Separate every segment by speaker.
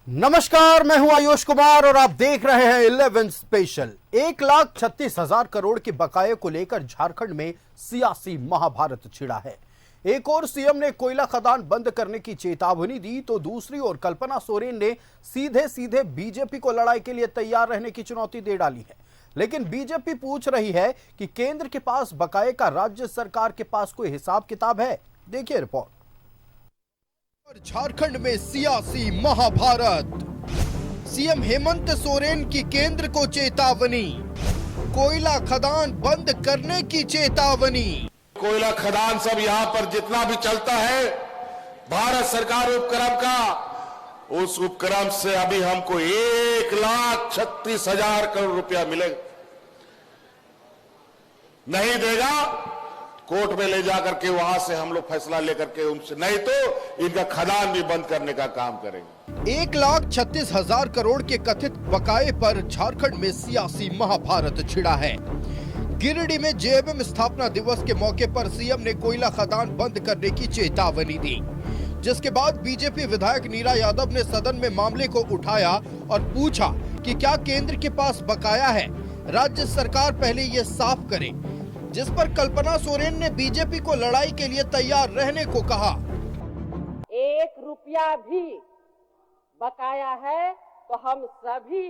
Speaker 1: नमस्कार, मैं हूं आयुष कुमार और आप देख रहे हैं 11 स्पेशल। 1,36,000 करोड़ के बकाये को लेकर झारखंड में सियासी महाभारत छिड़ा है। एक और सीएम ने कोयला खदान बंद करने की चेतावनी दी तो दूसरी ओर कल्पना सोरेन ने सीधे सीधे बीजेपी को लड़ाई के लिए तैयार रहने की चुनौती दे डाली है। लेकिन बीजेपी पूछ रही है कि केंद्र के पास बकाये का राज्य सरकार के पास कोई हिसाब किताब है। देखिए रिपोर्ट। झारखंड में सियासी महाभारत। सीएम हेमंत सोरेन की केंद्र को चेतावनी, कोयला खदान बंद करने की चेतावनी।
Speaker 2: कोयला खदान सब यहाँ पर जितना भी चलता है भारत सरकार उपक्रम का, उस उपक्रम से अभी हमको 1,36,000 करोड़ रुपया मिलेगा। नहीं देगा कोर्ट में ले जाकर के वहां से हम लोग फैसला लेकर के उनसे, नहीं तो इनका खदान भी बंद करने का काम करेंगे।
Speaker 1: 1,36,000 करोड़ के कथित बकाये पर झारखंड में सियासी महाभारत छिड़ा है। गिरिडीह में जेएमएम स्थापना दिवस के मौके पर सीएम ने कोयला खदान बंद करने की चेतावनी दी, जिसके बाद बीजेपी विधायक नीरा यादव ने सदन में मामले को उठाया और पूछा कि क्या केंद्र के पास बकाया है, राज्य सरकार पहले ये साफ करे। जिस पर कल्पना सोरेन ने बीजेपी को लड़ाई के लिए तैयार रहने को कहा।
Speaker 3: 1 रुपया भी बकाया है तो हम सभी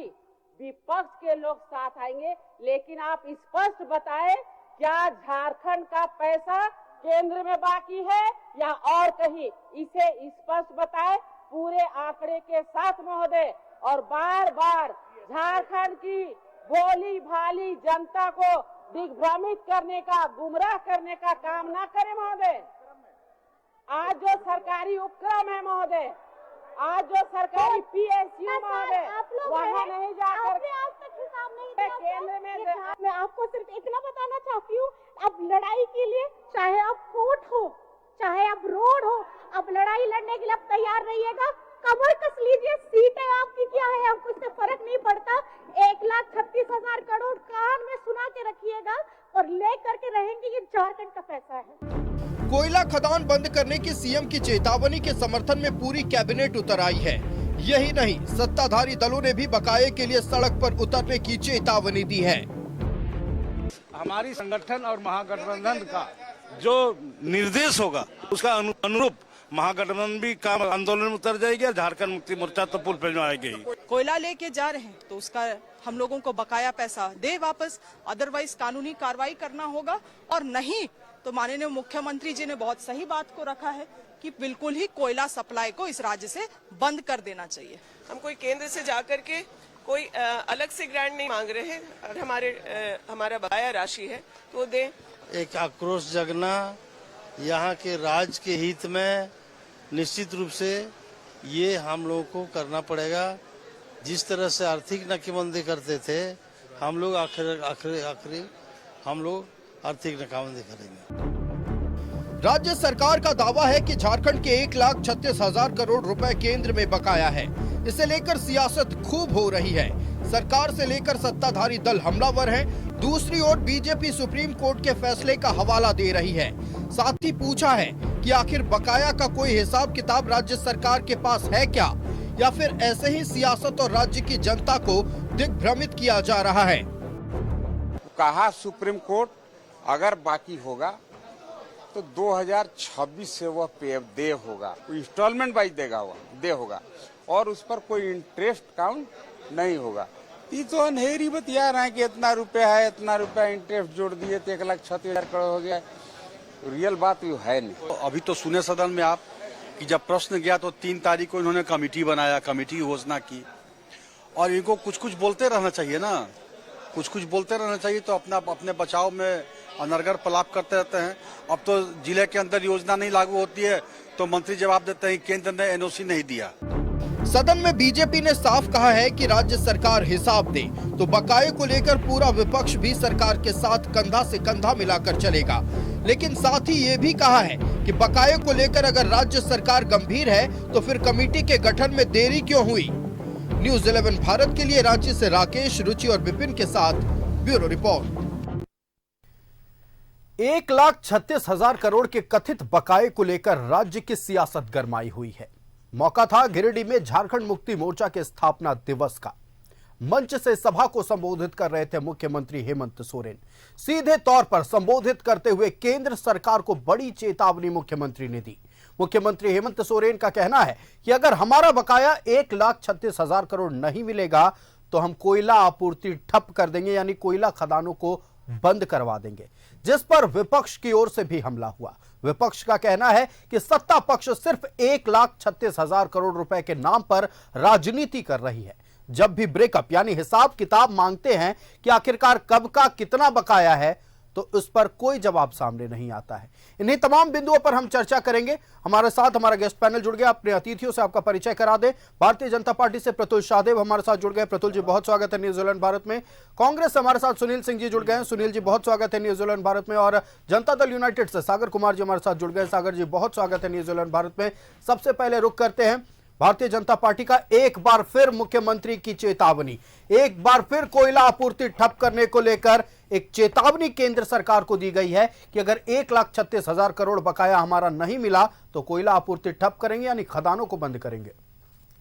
Speaker 3: विपक्ष के लोग साथ आएंगे, लेकिन आप स्पष्ट बताएं क्या झारखंड का पैसा केंद्र में बाकी है या और कहीं, इसे स्पष्ट बताएं पूरे आंकड़े के साथ महोदय। और बार बार झारखंड की भोली भाली जनता को दिग्भ्रमित करने का, गुमराह करने का काम ना करें महोदय। आज जो सरकारी उपक्रम है महोदय, आज जो सरकारी पीएसयू महोदय, वहाँ नहीं जाकर केंद्र में।
Speaker 4: मैं आपको सिर्फ इतना बताना चाहती हूँ, अब लड़ाई के लिए चाहे अब कोर्ट हो चाहे अब रोड हो, अब लड़ाई लड़ने के लिए अब तैयार रहिएगा। कमर कस लीजिए, सीटें आपकी क्या है, हमको इससे फर्क नहीं पड़ता। 1,36,000 करोड़ कान में सुना के रखिएगा और ले करके रहेंगे, ये झारखंड का पैसा है।
Speaker 1: कोयला खदान बंद करने की सीएम की चेतावनी के समर्थन में पूरी कैबिनेट उतर आई है। यही नहीं, सत्ताधारी दलों ने भी बकाये के लिए सड़क पर उतरने की चेतावनी दी है।
Speaker 5: हमारी संगठन और महागठबंधन का जो निर्देश होगा उसका अनुरूप महागठबंधन भी काम आंदोलन में उतर जाएगी और झारखंड मुक्ति मोर्चा तो पुल पे आएगी।
Speaker 6: कोयला लेके जा रहे हैं तो उसका हम लोगों को बकाया पैसा दे वापस, अदरवाइज कानूनी कार्रवाई करना होगा। और नहीं तो माननीय मुख्यमंत्री जी ने बहुत सही बात को रखा है कि बिल्कुल ही कोयला सप्लाई को इस राज्य से बंद कर देना चाहिए।
Speaker 7: हम कोई केंद्र से जाकर के कोई अलग से ग्रांट नहीं मांग रहे हैं और हमारा बकाया राशि है तो दें।
Speaker 8: एक आक्रोश जगना यहाँ के राज्य के हित में निश्चित रूप से ये हम लोगों को करना पड़ेगा। जिस तरह से आर्थिक नाकेबंदी करते थे हम लोग आखिरी हम लोग आर्थिक नाकाबंदी करेंगे।
Speaker 1: राज्य सरकार का दावा है कि झारखंड के 1,36,000 करोड़ रुपए केंद्र में बकाया है। इसे लेकर सियासत खूब हो रही है। सरकार से लेकर सत्ताधारी दल हमलावर हैं। दूसरी ओर बीजेपी सुप्रीम कोर्ट के फैसले का हवाला दे रही है। साथ ही पूछा है कि आखिर बकाया का कोई हिसाब किताब राज्य सरकार के पास है क्या, या फिर ऐसे ही सियासत और राज्य की जनता को दिग्भ्रमित किया जा रहा है।
Speaker 9: कहा सुप्रीम कोर्ट अगर बाकी होगा तो 2026 से वह पे दे होगा, इंस्टॉलमेंट वाइज देगा, वह दे होगा और उस पर कोई इंटरेस्ट काउंट नहीं होगा। ये तो अंधेरी बतिया रहे हैं कि इतना रुपया है, इतना रुपया इंटरेस्ट जोड़ दिए तो 1,36,000 करोड़ हो गया। रियल बात ये है नहीं।
Speaker 5: तो अभी तो सुने सदन में आप कि जब प्रश्न गया तो 3 तारीख को इन्होंने कमेटी बनाया, कमेटी घोषणा की और इनको कुछ बोलते रहना चाहिए ना, कुछ बोलते रहना चाहिए। तो अपने बचाव में अनर्गल प्रलाप करते रहते हैं। अब तो जिले के अंदर योजना नहीं लागू होती है तो मंत्री जवाब देते हैं केंद्र ने एनओसी नहीं दिया।
Speaker 1: सदन में बीजेपी ने साफ कहा है कि राज्य सरकार हिसाब दे तो बकाये को लेकर पूरा विपक्ष भी सरकार के साथ कंधा से कंधा मिलाकर चलेगा। लेकिन साथ ही ये भी कहा है कि बकाये को लेकर अगर राज्य सरकार गंभीर है तो फिर कमेटी के गठन में देरी क्यों हुई। न्यूज़ 11 भारत के लिए रांची से राकेश, रुचि और विपिन के साथ ब्यूरो रिपोर्ट। 1,36,000 करोड़ के कथित बकाये को लेकर राज्य की सियासत गरमाई हुई है। मौका था गिरिडीह में झारखंड मुक्ति मोर्चा के स्थापना दिवस का। मंच से सभा को संबोधित कर रहे थे मुख्यमंत्री हेमंत सोरेन। सीधे तौर पर संबोधित करते हुए केंद्र सरकार को बड़ी चेतावनी मुख्यमंत्री ने दी। मुख्यमंत्री हेमंत सोरेन का कहना है कि अगर हमारा बकाया 1,36,000 करोड़ नहीं मिलेगा तो हम कोयला आपूर्ति ठप कर देंगे, यानी कोयला खदानों को बंद करवा देंगे, जिस पर विपक्ष की ओर से भी हमला हुआ। विपक्ष का कहना है कि सत्ता पक्ष सिर्फ 1,36,000 करोड़ रुपए के नाम पर राजनीति कर रही है। जब भी ब्रेकअप यानी हिसाब किताब मांगते हैं कि आखिरकार कब का कितना बकाया है, तो उस पर कोई जवाब सामने नहीं आता है। इन्हीं तमाम बिंदुओं पर हम चर्चा करेंगे। हमारे साथ हमारा गेस्ट पैनल जुड़ गया। अपने अतिथियों से आपका परिचय करा दें। भारतीय जनता पार्टी से प्रतुल शाहदेव हमारे साथ जुड़ गए। प्रतुल जी, बहुत स्वागत है न्यूजीलैंड भारत में। कांग्रेस से हमारे साथ सुनील सिंह जी जुड़ गए हैं। सुनील जी, बहुत स्वागत है न्यूजीलैंड भारत में। और जनता दल यूनाइटेड से सागर कुमार जी हमारे साथ जुड़ गए। सागर जी, बहुत स्वागत है न्यूजीलैंड भारत में। सबसे पहले रुख करते हैं भारतीय जनता पार्टी का। एक बार फिर मुख्यमंत्री की चेतावनी, एक बार फिर कोयला आपूर्ति ठप करने को लेकर एक चेतावनी केंद्र सरकार को दी गई है कि अगर 1,36,000 करोड़ बकाया हमारा नहीं मिला तो कोयला आपूर्ति ठप करेंगे, यानी खदानों को बंद करेंगे।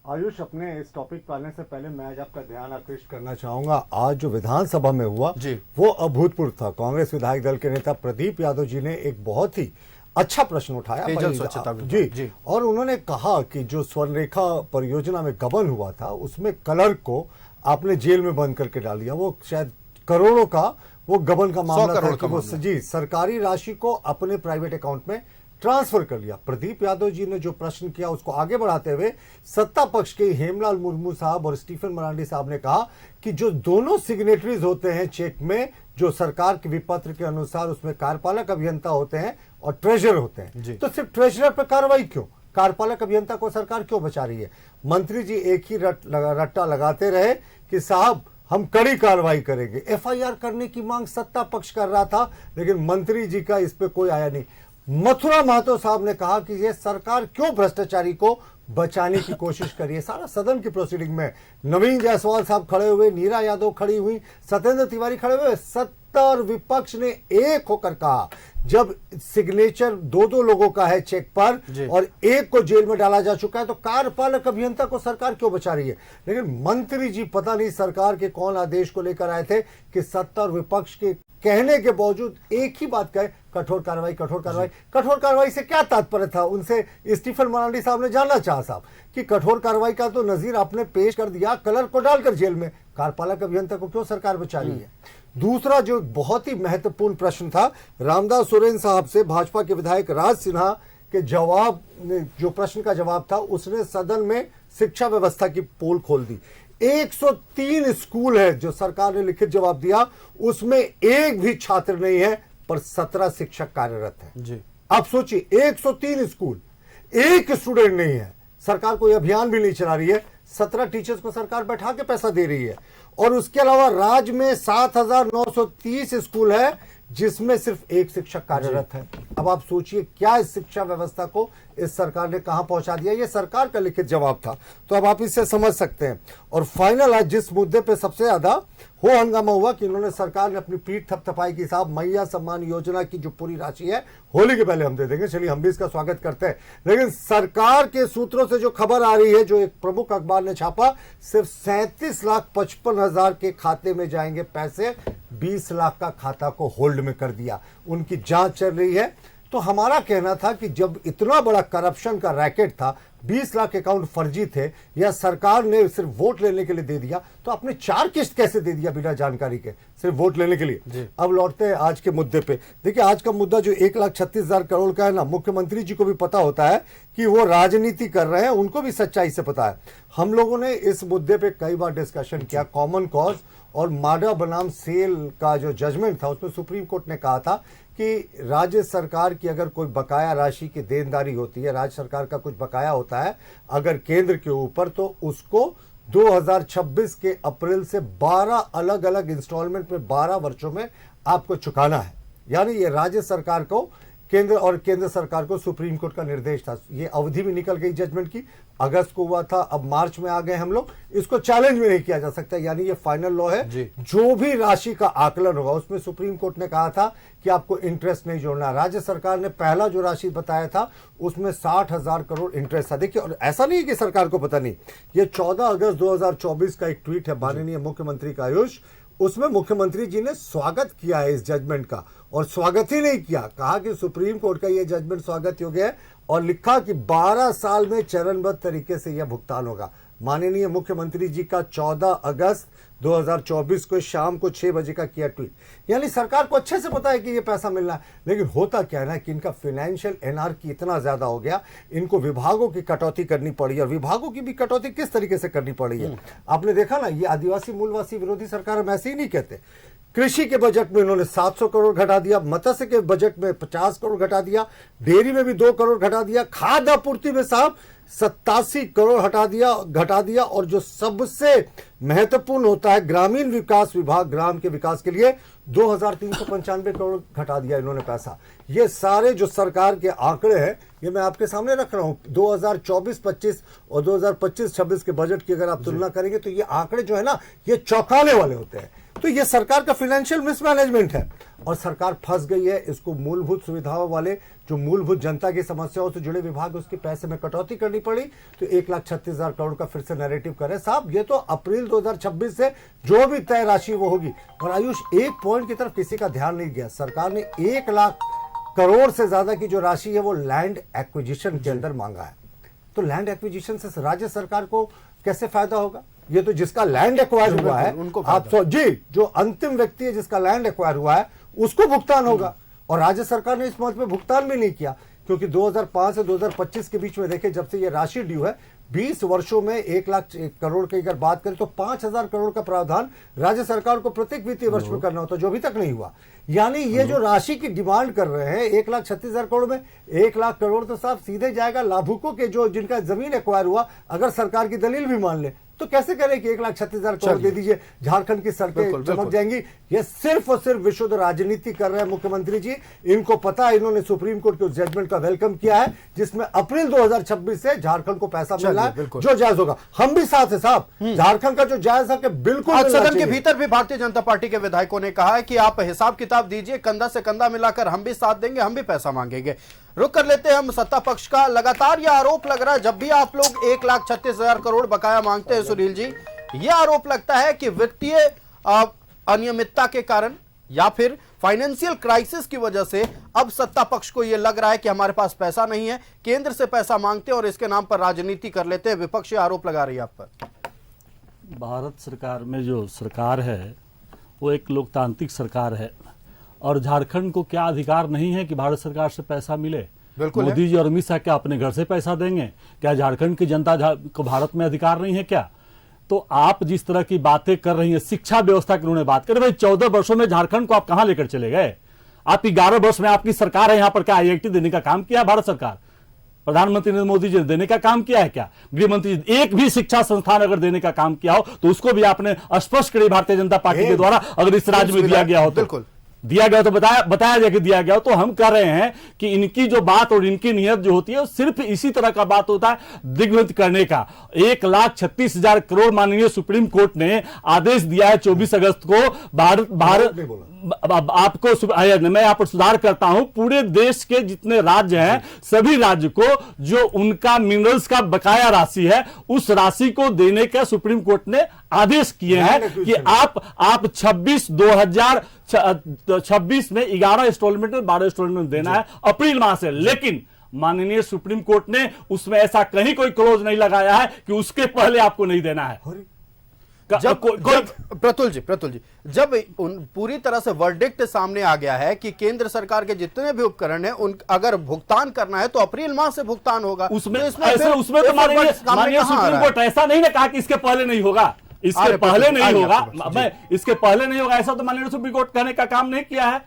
Speaker 10: आयुष, अपने इस टॉपिक पर आने से पहले मैं आज आपका ध्यान आकृष्ट करना चाहूंगा। आज जो विधानसभा में हुआ वो अभूतपूर्व था। कांग्रेस विधायक दल के नेता प्रदीप यादव जी ने एक बहुत ही अच्छा प्रश्न उठाया जी, और उन्होंने कहा कि जो स्वर्णरेखा परियोजना में गबन हुआ था उसमें क्लर्क को आपने जेल में बंद करके डाल दिया। वो शायद करोड़ों का वो गबन का मामला था कि वो जी सरकारी राशि को अपने प्राइवेट अकाउंट में ट्रांसफर कर लिया। प्रदीप यादव जी ने जो प्रश्न किया उसको आगे बढ़ाते हुए सत्ता पक्ष के हेमलाल मुर्मू साहब और स्टीफन मरांडी साहब ने कहा कि जो दोनों सिग्नेटरीज होते हैं चेक में, जो सरकार के विपत्र के अनुसार उसमें कार्यपालक अभियंता होते हैं और ट्रेजरर होते हैं, तो सिर्फ ट्रेजरर पर कार्रवाई क्यों? कार्यपालक अभियंता को सरकार क्यों बचा रही है? मंत्री जी एक ही रट्टा लगाते रहे कि साहब हम कड़ी कार्रवाई करेंगे। एफआईआर करने की मांग सत्ता पक्ष कर रहा था, लेकिन मंत्री जी का इस पे कोई आया नहीं। मथुरा महतो साहब ने कहा कि ये सरकार क्यों भ्रष्टाचारी को बचाने की कोशिश कर रही है। सारा सदन की प्रोसीडिंग में नवीन जायसवाल साहब खड़े हुए, नीरा यादव खड़ी हुई, सत्येंद्र तिवारी खड़े हुए, सत्ता और विपक्ष ने एक होकर कहा जब सिग्नेचर दो लोगों का है चेक पर और एक को जेल में डाला जा चुका है तो कार्यपालक अभियंता को सरकार क्यों बचा रही है? लेकिन मंत्री जी पता नहीं सरकार के कौन आदेश को लेकर आए थे कि सत्ता और विपक्ष के कहने के बावजूद एक ही बात कहे, कठोर कार्रवाई, कठोर कार्रवाई। कठोर कार्रवाई से क्या तात्पर्य था? उनसे स्टीफन मरांडी साहब ने जानना चाहा साहब कि कठोर कार्रवाई का तो नजीर आपने पेश कर दिया, क्लर्क को डालकर जेल में, कार्यपालक अभियंता को क्यों सरकार बचा रही है? दूसरा जो बहुत ही महत्वपूर्ण प्रश्न था रामदास सोरेन साहब से, भाजपा के विधायक राज सिन्हा के जवाब जो प्रश्न का जवाब था उसने सदन में शिक्षा व्यवस्था की पोल खोल दी। 103 स्कूल है जो सरकार ने लिखित जवाब दिया, उसमें एक भी छात्र नहीं है पर 17 शिक्षक कार्यरत है जी। आप सोचिए 103 स्कूल, एक स्टूडेंट नहीं है। सरकार कोई अभियान भी नहीं चला रही है। 17 टीचर्स को सरकार बैठा के पैसा दे रही है। और उसके अलावा राज्य में 7,930 स्कूल है जिसमें सिर्फ एक शिक्षक कार्यरत है। अब आप सोचिए क्या इस शिक्षा व्यवस्था को इस सरकार ने कहां पहुंचा दिया। ये सरकार का लिखित जवाब था, तो अब आप इससे समझ सकते हैं। और फाइनल आज जिस मुद्दे पे सबसे ज्यादा हो हंगामा हुआ कि इन्होंने सरकार ने अपनी पीठ थपथपाई की, साहब मैया सम्मान योजना की जो पूरी राशि है होली के पहले हम दे देंगे। चलिए हम भी इसका स्वागत करते हैं, लेकिन सरकार के सूत्रों से जो खबर आ रही है, जो एक प्रमुख अखबार ने छापा, सिर्फ 37,55,000 के खाते में जाएंगे पैसे, 20 लाख का खाता को होल्ड में कर दिया। उनकी जांच चल रही है। तो हमारा कहना था कि जब इतना बड़ा करप्शन का रैकेट था, 20 लाख अकाउंट फर्जी थे या सरकार ने सिर्फ वोट लेने के लिए दे दिया, तो आपने 4 किस्त कैसे दे दिया बिना जानकारी के, सिर्फ वोट लेने के लिए? अब लौटते हैं आज के मुद्दे पे। देखिए आज का मुद्दा जो 1,36,000 करोड़ का है ना, मुख्यमंत्री जी को भी पता होता है कि वो राजनीति कर रहे हैं, उनको भी सच्चाई से पता है। हम लोगों ने इस मुद्दे पे कई बार डिस्कशन किया। कॉमन कॉज और माडा बनाम सेल का जो जजमेंट था उसमें सुप्रीम कोर्ट ने कहा था कि राज्य सरकार की अगर कोई बकाया राशि की देनदारी होती है, राज्य सरकार का कुछ बकाया होता है अगर केंद्र के ऊपर, तो उसको 2026 के अप्रैल से 12 अलग अलग इंस्टॉलमेंट में 12 वर्षों में आपको चुकाना है। यानी ये राज्य सरकार को केंद्र और केंद्र सरकार को सुप्रीम कोर्ट का निर्देश था। ये अवधि भी निकल गई जजमेंट की, अगस्त को हुआ था, अब मार्च में आ गए हम लोग, इसको चैलेंज भी नहीं किया जा सकता। यानी ये फाइनल लॉ है। जो भी राशि का आकलन होगा उसमें सुप्रीम कोर्ट ने कहा था कि आपको इंटरेस्ट नहीं जोड़ना। राज्य सरकार ने पहला जो राशि बताया था उसमें 60,000 करोड़ इंटरेस्ट था। देखिए, और ऐसा नहीं है कि सरकार को पता नहीं, ये 14 अगस्त 2024 का एक ट्वीट है माननीय मुख्यमंत्री का आयुष, उसमें मुख्यमंत्री जी ने स्वागत किया है इस जजमेंट का, और स्वागत ही नहीं किया, कहा कि सुप्रीम कोर्ट का यह जजमेंट स्वागत योग्य है, और लिखा कि 12 साल में चरणबद्ध तरीके से यह भुगतान होगा। माननीय मुख्यमंत्री जी का 14 अगस्त 2024 को शाम को 6 बजे का किया ट्वीट। यानी सरकार को अच्छे से पता है कि ये पैसा मिलना है, लेकिन होता क्या है ना कि इनका फाइनेंशियल एनार्की इतना ज्यादा हो गया, इनको विभागों की कटौती करनी पड़ी, और विभागों की भी कटौती किस तरीके से करनी पड़ी है आपने देखा ना। ये आदिवासी मूलवासी विरोधी सरकार हम ऐसे ही नहीं कहते। कृषि के बजट में इन्होंने 700 करोड़ घटा दिया, मत्स्य के बजट में 50 करोड़ घटा दिया, डेयरी में भी 2 करोड़ घटा दिया, खाद्य आपूर्ति में साहब 87 करोड़ घटा दिया, और जो सबसे महत्वपूर्ण होता है ग्रामीण विकास विभाग, ग्राम के विकास के लिए 2395 करोड़ घटा दिया इन्होंने पैसा। ये सारे जो सरकार के आंकड़े हैं ये मैं आपके सामने रख रहा हूं। 2024-25 और 2025-26 के बजट की अगर आप तुलना करेंगे तो ये आंकड़े जो है ना ये चौंकाने वाले होते हैं। तो ये सरकार का फाइनेंशियल मिसमैनेजमेंट है, और सरकार फंस गई है। इसको मूलभूत सुविधाओं वाले जो मूलभूत जनता की समस्याओं से जुड़े विभाग, उसके पैसे में कटौती करनी पड़ी, तो 1,36,000 करोड़ का फिर से नैरेटिव करे साहब। ये तो अप्रैल 2026 से जो भी तय राशि वो होगी। और आयुष, एक पॉइंट की तरफ किसी का ध्यान नहीं गया, सरकार ने 1 लाख करोड़ से ज्यादा की जो राशि है वो लैंड एक्विजिशन के अंदर मांगा है। तो लैंड एक्विजिशन से राज्य सरकार को कैसे फायदा होगा? ये तो जिसका लैंड एक्वायर हुआ है उनको आप जी, जो अंतिम व्यक्ति है जिसका लैंड एक्वायर हुआ है उसको भुगतान होगा, और राज्य सरकार ने इस मंथ में भुगतान भी नहीं किया, क्योंकि 2005 से 2025 के बीच में देखें जब से ये राशि ड्यू है, 20 वर्षों में 1 लाख करोड़ की अगर बात करें तो 5,000 करोड़ का प्रावधान राज्य सरकार को प्रत्येक वित्तीय वर्ष में करना होता है, जो अभी तक नहीं हुआ। यानी ये जो राशि की डिमांड कर रहे हैं 1,36,000 करोड़ में, 1 लाख करोड़ तो साहब सीधे जाएगा लाभुकों के, जो जिनका जमीन एक्वायर हुआ। अगर सरकार की दलील भी मान ले तो कैसे करें कि 1,36,000 करोड़ दे दीजिए, झारखंड की सड़कें चमक जाएंगी। ये सिर्फ और सिर्फ विशुद्ध राजनीति कर रहे हैं मुख्यमंत्री जी। इनको पता है, इन्होंने सुप्रीम कोर्ट के उस जजमेंट का वेलकम किया है जिसमें अप्रैल 2026 से झारखंड को पैसा मिला है जो जायज होगा। हम भी साथ है साहब, झारखंड का जो जायज है बिल्कुल।
Speaker 1: आज सदन के भीतर भी भारतीय जनता पार्टी के विधायकों ने कहा है कि आप हिसाब किताब दीजिए, कंधा से कंधा मिलाकर हम भी साथ देंगे, हम भी पैसा मांगेंगे। रुक कर लेते हैं हम सत्ता पक्ष का। लगातार यह आरोप लग रहा है, जब भी आप लोग 1,36,000 करोड़ बकाया मांगते हैं सुनील जी, यह आरोप लगता है कि वित्तीय अनियमितता के कारण या फिर फाइनेंशियल क्राइसिस की वजह से अब सत्ता पक्ष को यह लग रहा है कि हमारे पास पैसा नहीं है, केंद्र से पैसा मांगते हैं और इसके नाम पर राजनीति कर लेते हैं। विपक्ष आरोप लगा रही है आप पर।
Speaker 11: भारत सरकार में जो सरकार है वो एक लोकतांत्रिक सरकार है, और झारखंड को क्या अधिकार नहीं है कि भारत सरकार से पैसा मिले?
Speaker 1: बिल्कुल
Speaker 11: मोदी जी और अमित शाह क्या अपने घर से पैसा देंगे? क्या झारखंड की जनता को भारत में अधिकार नहीं है क्या? तो आप जिस तरह की बातें कर रही हैं, शिक्षा व्यवस्था की उन्होंने बात करें, भाई 14 वर्षों में झारखंड को आप कहां लेकर चले गए? आप 11 वर्ष में आपकी सरकार है, यहां पर क्या IIT देने का काम किया भारत सरकार? प्रधानमंत्री नरेंद्र मोदी जी ने देने का काम किया है क्या? गृह मंत्री एक भी शिक्षा संस्थान अगर देने का काम किया हो तो उसको भी आपने स्पष्ट करी भारतीय जनता पार्टी के द्वारा, अगर इस राज्य में दिया गया हो तो
Speaker 1: बिल्कुल
Speaker 11: दिया गया तो बताया जाए कि दिया गया। तो हम कह रहे हैं कि इनकी जो बात और इनकी नियत जो होती है वो सिर्फ इसी तरह का बात होता है, दिग्भ्रमित करने का। 1,36,000 करोड़ माननीय सुप्रीम कोर्ट ने आदेश दिया है 24 अगस्त को। भारत आपको मैं यहाँ पर सुधार करता हूं, पूरे देश के जितने राज्य हैं सभी राज्य को जो उनका मिनरल्स का बकाया राशि है उस राशि को देने का सुप्रीम कोर्ट ने आदेश किए हैं कि आप 2026 में 11 इंस्टॉलमेंट में 12 इंस्टॉलमेंट देना है अप्रैल माह से। लेकिन माननीय सुप्रीम कोर्ट ने उसमें ऐसा कहीं कोई क्लोज नहीं लगाया है कि उसके पहले आपको नहीं देना है।
Speaker 1: प्रतुल जी, जब पूरी तरह से वर्डिक्ट सामने आ गया है कि केंद्र सरकार के जितने भी उपकरण हैं उन अगर भुगतान करना है तो अप्रैल माह से भुगतान होगा,
Speaker 11: उसमें तो माननीय सुप्रीम कोर्ट ऐसा नहीं ना कहा कि इसके पहले नहीं होगा, इसके पहले नहीं होगा, इसके पहले नहीं होगा, ऐसा तो माननीय सुप्रीम कोर्ट कहने का काम नहीं किया है,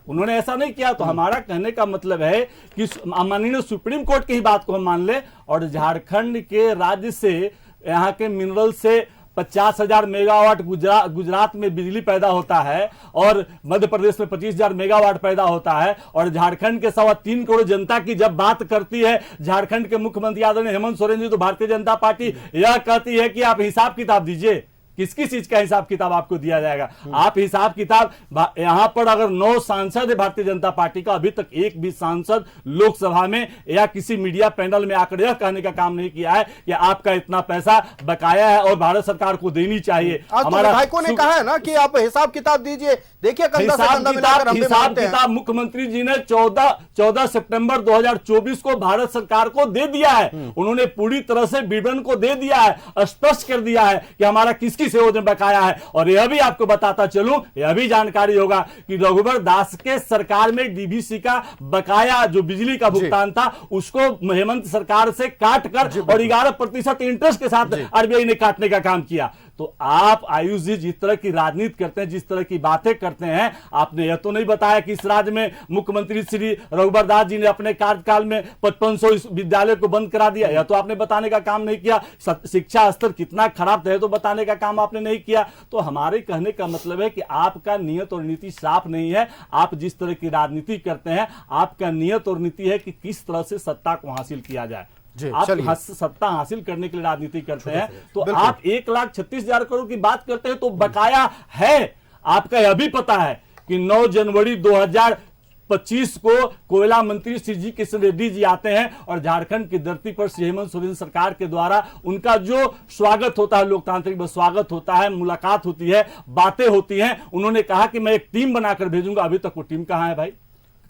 Speaker 11: उन्होंने ऐसा नहीं किया। तो हमारा कहने का मतलब है कि माननीय सुप्रीम कोर्ट की ही बात को हम मान ले और झारखंड के राज्य से यहाँ के मिनरल से 50,000 मेगावाट गुजरात में बिजली पैदा होता है और मध्य प्रदेश में 25,000 मेगावाट पैदा होता है, और झारखंड के 3.25 करोड़ जनता की जब बात करती है झारखंड के मुख्यमंत्री आदरणीय हेमंत सोरेन जी, तो भारतीय जनता पार्टी यह कहती है कि आप हिसाब किताब दीजिए। किस किस चीज का हिसाब किताब आपको दिया जाएगा? आप हिसाब किताब, यहां पर अगर 9 सांसद है भारतीय जनता पार्टी का, अभी तक एक भी सांसद लोकसभा में या किसी मीडिया पैनल में आकर यह कहने का काम नहीं किया है कि आपका इतना पैसा बकाया है और भारत सरकार को देनी चाहिए।
Speaker 1: हमारा विधायकों ने कहा है ना कि आप हिसाब किताब दीजिए। देखिए
Speaker 11: हिसाब किताब मुख्यमंत्री जी ने 14 सितंबर 2024 को भारत सरकार को दे दिया है। उन्होंने पूरी तरह से विवरण को दे दिया है, स्पष्ट कर दिया है कि हमारा किसकी सेवा में बकाया है। और यह भी आपको बताता चलूं, यह भी जानकारी होगा कि रघुवर दास के सरकार में डीवीसी का बकाया जो बिजली का भुगतान था उसको हेमंत सरकार से काट कर और 11% इंटरेस्ट के साथ आरबीआई ने काटने का काम किया। तो आप आयुष जी जिस तरह की राजनीति करते हैं, जिस तरह की बातें करते हैं, आपने यह तो नहीं बताया कि इस राज्य में मुख्यमंत्री श्री रघुवर दास जी ने अपने कार्यकाल में 5500 विद्यालय को बंद करा दिया। यह तो आपने बताने का काम नहीं किया। शिक्षा स्तर कितना खराब है तो बताने का काम आपने नहीं किया। तो हमारे कहने का मतलब है कि आपका नियत और नीति साफ नहीं है। आप जिस तरह की राजनीति करते हैं, आपका नियत और नीति है कि किस तरह से सत्ता को हासिल किया जाए। आप सत्ता हासिल करने के लिए राजनीति करते हैं। तो आप 1,36,000 करोड़ की बात करते हैं तो बकाया है। आपका यह भी पता है कि 9 जनवरी 2025 को कोयला मंत्री श्री जी किशन रेड्डी जी आते हैं और झारखंड की धरती पर श्री हेमंत सोरेन सरकार के द्वारा उनका जो स्वागत होता है, लोकतांत्रिक स्वागत होता है, मुलाकात होती है, बातें होती हैं। उन्होंने कहा कि मैं एक टीम बनाकर भेजूंगा। अभी तक वो टीम कहां है भाई?